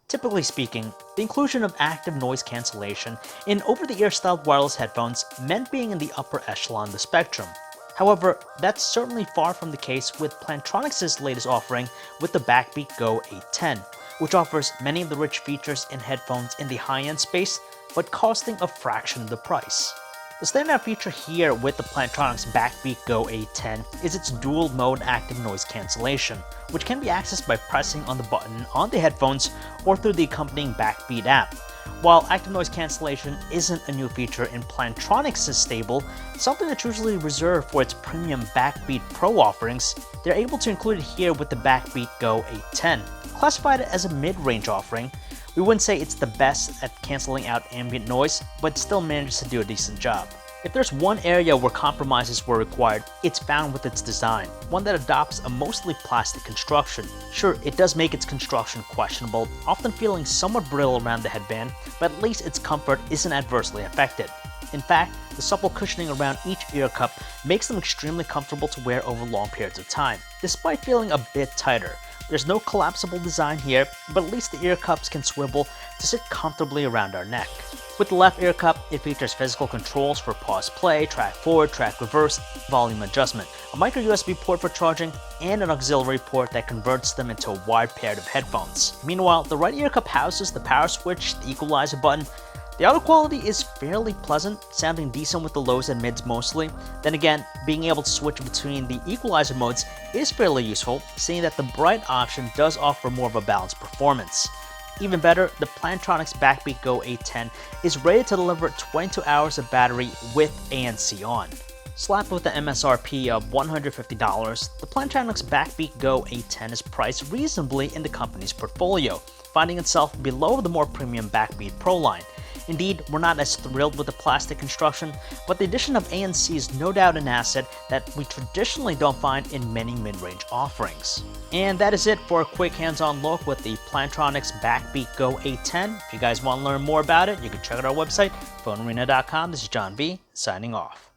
Typically speaking, the inclusion of active noise cancellation in over-the-ear styled wireless headphones meant being in the upper echelon of the spectrum. However, that's certainly far from the case with Plantronics' latest offering with the BackBeat Go 810, which offers many of the rich features in headphones in the high-end space, but costing a fraction of the price. The standout feature here with the Plantronics BackBeat Go 810 is its dual-mode active noise cancellation, which can be accessed by pressing on the button on the headphones or through the accompanying BackBeat app. While active noise cancellation isn't a new feature in Plantronics' stable, something that's usually reserved for its premium BackBeat Pro offerings, they're able to include it here with the BackBeat Go 810. Classified as a mid-range offering, we wouldn't say it's the best at canceling out ambient noise, but still manages to do a decent job. If there's one area where compromises were required, it's found with its design, one that adopts a mostly plastic construction. Sure, it does make its construction questionable, often feeling somewhat brittle around the headband, but at least its comfort isn't adversely affected. In fact, the supple cushioning around each ear cup makes them extremely comfortable to wear over long periods of time, despite feeling a bit tighter. There's no collapsible design here, but at least the ear cups can swivel to sit comfortably around our neck. With the left ear cup, it features physical controls for pause play, track forward, track reverse, volume adjustment, a micro USB port for charging, and an auxiliary port that converts them into a wide pair of headphones. Meanwhile, the right ear cup houses the power switch, the equalizer button. The audio quality is fairly pleasant, sounding decent with the lows and mids mostly. Then again, being able to switch between the equalizer modes is fairly useful, seeing that the bright option does offer more of a balanced performance. Even better, the Plantronics BackBeat Go 810 is rated to deliver 22 hours of battery with ANC on. Slapped with the MSRP of $150, the Plantronics BackBeat Go 810 is priced reasonably in the company's portfolio, finding itself below the more premium BackBeat Pro line. Indeed, we're not as thrilled with the plastic construction, but the addition of ANC is no doubt an asset that we traditionally don't find in many mid-range offerings. And that is it for a quick hands-on look with the Plantronics BackBeat Go 810. If you guys want to learn more about it, you can check out our website, PhoneArena.com. This is John V, signing off.